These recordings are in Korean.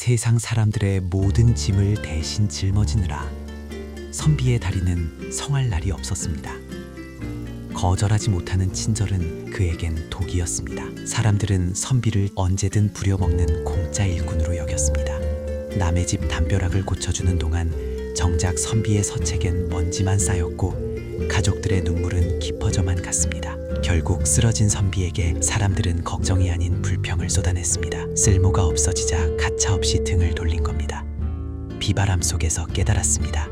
세상 사람들의 모든 짐을 대신 짊어지느라 선비의 다리는 성할 날이 없었습니다. 거절하지 못하는 친절은 그에겐 독이었습니다. 사람들은 선비를 언제든 부려먹는 공짜 일꾼으로 여겼습니다. 남의 집 담벼락을 고쳐주는 동안 정작 선비의 서책엔 먼지만 쌓였고 가족들의 눈물은 깊어져만 갔습니다. 결국 쓰러진 선비에게 사람들은 걱정이 아닌 불평을 쏟아냈습니다. 쓸모가 없어지자 가차없이 등을 돌린 겁니다. 비바람 속에서 깨달았습니다.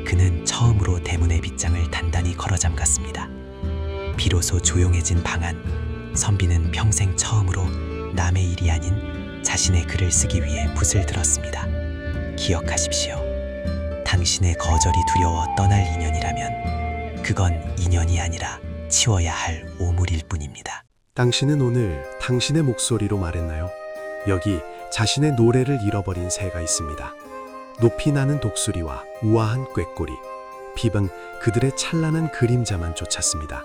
그는 처음으로 대문의 빗장을 단단히 걸어 잠갔습니다. 비로소 조용해진 방 안, 선비는 평생 처음으로 남의 일이 아닌 자신의 글을 쓰기 위해 붓을 들었습니다. 기억하십시오. 당신의 거절이 두려워 떠날 인연이라면 그건 인연이 아니라 치워야 할 오물일 뿐입니다. 당신은 오늘 당신의 목소리로 말했나요? 여기 자신의 노래를 잃어버린 새가 있습니다. 높이 나는 독수리와 우아한 꾀꼬리, 빕은 그들의 찬란한 그림자만 쫓았습니다.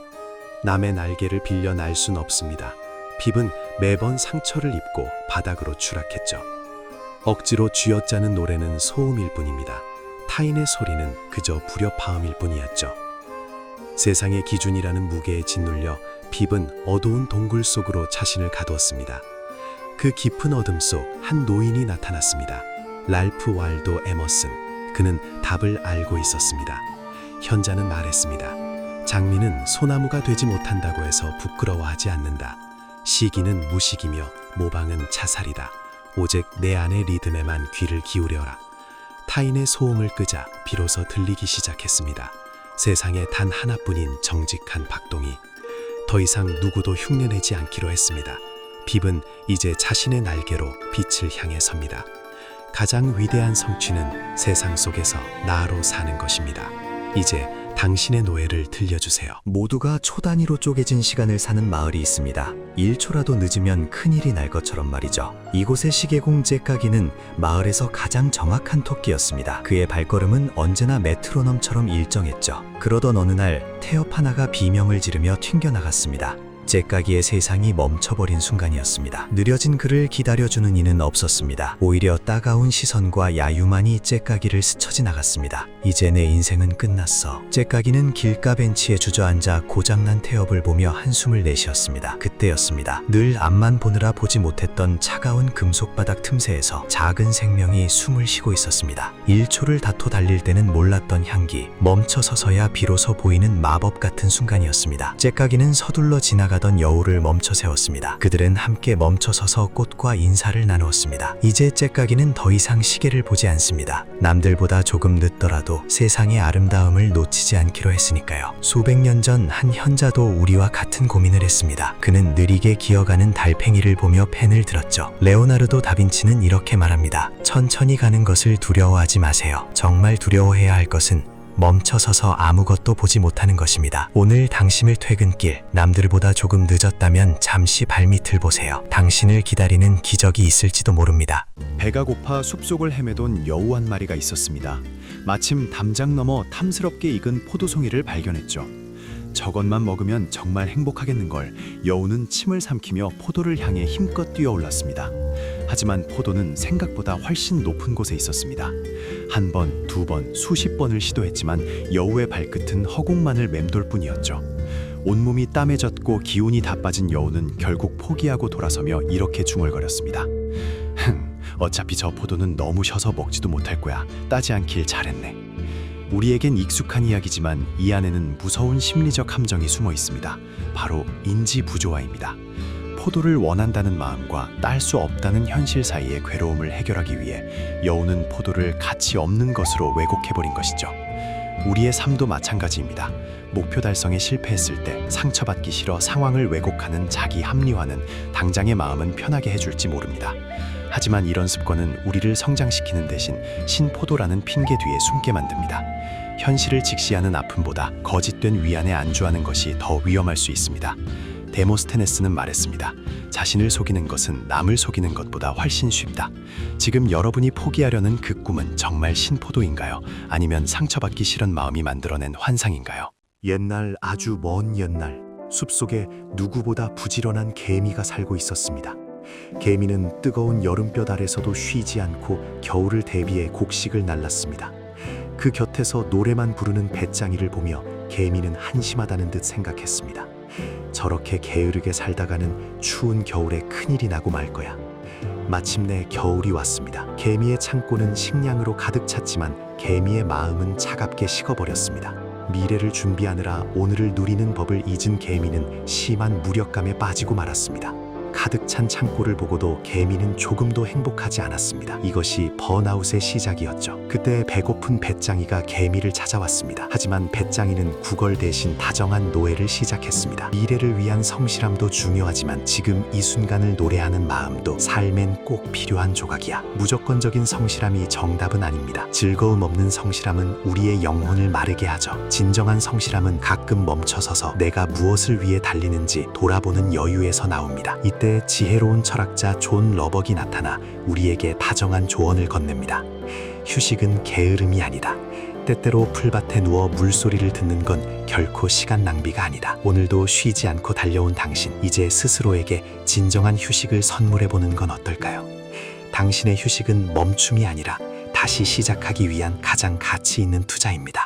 남의 날개를 빌려 날 순 없습니다. 빕은 매번 상처를 입고 바닥으로 추락했죠. 억지로 쥐어짜는 노래는 소음일 뿐입니다. 타인의 소리는 그저 불협화음일 뿐이었죠. 세상의 기준이라는 무게에 짓눌려 빕은 어두운 동굴 속으로 자신을 가두었습니다. 그 깊은 어둠 속 한 노인이 나타났습니다. 랄프 waldo 에머슨. 그는 답을 알고 있었습니다. 현자는 말했습니다. 장미는 소나무가 되지 못한다고 해서 부끄러워하지 않는다. 시기는 무식이며 모방은 자살이다. 오직 내 안의 리듬에만 귀를 기울여라. 타인의 소음을 끄자 비로소 들리기 시작했습니다. 세상에 단 하나뿐인 정직한 박동이. 더 이상 누구도 흉내내지 않기로 했습니다. 빕은 이제 자신의 날개로 빛을 향해 섭니다. 가장 위대한 성취는 세상 속에서 나로 사는 것입니다. 이제 당신의 노예를 들려주세요. 모두가 초 단위로 쪼개진 시간을 사는 마을이 있습니다. 1초라도 늦으면 큰일이 날 것처럼 말이죠. 이곳의 시계공 째까기는 마을에서 가장 정확한 토끼였습니다. 그의 발걸음은 언제나 메트로놈처럼 일정했죠. 그러던 어느 날 태엽 하나가 비명을 지르며 튕겨나갔습니다. 째까기의 세상이 멈춰버린 순간이었습니다. 느려진 그를 기다려주는 이는 없었습니다. 오히려 따가운 시선과 야유만이 째까기를 스쳐 지나갔습니다. 이제 내 인생은 끝났어. 째까기는 길가 벤치에 주저앉아 고장난 태엽을 보며 한숨을 내쉬었습니다. 그때였습니다. 늘 앞만 보느라 보지 못했던 차가운 금속바닥 틈새에서 작은 생명이 숨을 쉬고 있었습니다. 1초를 다퉈 달릴 때는 몰랐던 향기, 멈춰서서야 비로소 보이는 마법 같은 순간이었습니다. 째까기는 서둘러 지나가던 여우를 멈춰 세웠습니다. 그들은 함께 멈춰서서 꽃과 인사를 나누었습니다. 이제 째까기는 더 이상 시계를 보지 않습니다. 남들보다 조금 늦더라도 세상의 아름다움을 놓치지 않기로 했으니까요. 수백 년 전 한 현자도 우리와 같은 고민을 했습니다. 그는 느리게 기어가는 달팽이를 보며 펜을 들었죠. 레오나르도 다빈치는 이렇게 말합니다. 천천히 가는 것을 두려워하지 마세요. 정말 두려워해야 할 것은 멈춰서서 아무것도 보지 못하는 것입니다. 오늘 당신을 퇴근길, 남들보다 조금 늦었다면 잠시 발밑을 보세요. 당신을 기다리는 기적이 있을지도 모릅니다. 배가 고파 숲속을 헤매던 여우 한 마리가 있었습니다. 마침 담장 너머 탐스럽게 익은 포도송이를 발견했죠. 저것만 먹으면 정말 행복하겠는걸. 여우는 침을 삼키며 포도를 향해 힘껏 뛰어올랐습니다. 하지만 포도는 생각보다 훨씬 높은 곳에 있었습니다. 한 번, 두 번, 수십 번을 시도했지만 여우의 발끝은 허공만을 맴돌 뿐이었죠. 온몸이 땀에 젖고 기운이 다 빠진 여우는 결국 포기하고 돌아서며 이렇게 중얼거렸습니다. 어차피 저 포도는 너무 셔서 먹지도 못할 거야. 따지 않길 잘했네. 우리에겐 익숙한 이야기지만 이 안에는 무서운 심리적 함정이 숨어 있습니다. 바로 인지 부조화입니다. 포도를 원한다는 마음과 딸 수 없다는 현실 사이의 괴로움을 해결하기 위해 여우는 포도를 가치 없는 것으로 왜곡해버린 것이죠. 우리의 삶도 마찬가지입니다. 목표 달성에 실패했을 때 상처받기 싫어 상황을 왜곡하는 자기 합리화는 당장의 마음은 편하게 해줄지 모릅니다. 하지만 이런 습관은 우리를 성장시키는 대신 신포도라는 핑계 뒤에 숨게 만듭니다. 현실을 직시하는 아픔보다 거짓된 위안에 안주하는 것이 더 위험할 수 있습니다. 데모스테네스는 말했습니다. 자신을 속이는 것은 남을 속이는 것보다 훨씬 쉽다. 지금 여러분이 포기하려는 그 꿈은 정말 신포도인가요? 아니면 상처받기 싫은 마음이 만들어낸 환상인가요? 옛날, 아주 먼 옛날, 숲속에 누구보다 부지런한 개미가 살고 있었습니다. 개미는 뜨거운 여름볕 아래서도 쉬지 않고 겨울을 대비해 곡식을 날랐습니다. 그 곁에서 노래만 부르는 배짱이를 보며 개미는 한심하다는 듯 생각했습니다. 저렇게 게으르게 살다가는 추운 겨울에 큰일이 나고 말 거야. 마침내 겨울이 왔습니다. 개미의 창고는 식량으로 가득 찼지만 개미의 마음은 차갑게 식어버렸습니다. 미래를 준비하느라 오늘을 누리는 법을 잊은 개미는 심한 무력감에 빠지고 말았습니다. 가득 찬 창고를 보고도 개미는 조금도 행복하지 않았습니다. 이것이 번아웃의 시작이었죠. 그때 배고픈 배짱이가 개미를 찾아왔습니다. 하지만 배짱이는 구걸 대신 다정한 노래를 시작했습니다. 미래를 위한 성실함도 중요하지만 지금 이 순간을 노래하는 마음도 삶엔 꼭 필요한 조각이야. 무조건적인 성실함이 정답은 아닙니다. 즐거움 없는 성실함은 우리의 영혼을 마르게 하죠. 진정한 성실함은 가끔 멈춰서서 내가 무엇을 위해 달리는지 돌아보는 여유에서 나옵니다. 이때 지혜로운 철학자 존 러벅이 나타나 우리에게 다정한 조언을 건넵니다. 휴식은 게으름이 아니다. 때때로 풀밭에 누워 물소리를 듣는 건 결코 시간 낭비가 아니다. 오늘도 쉬지 않고 달려온 당신, 이제 스스로에게 진정한 휴식을 선물해보는 건 어떨까요? 당신의 휴식은 멈춤이 아니라 다시 시작하기 위한 가장 가치 있는 투자입니다.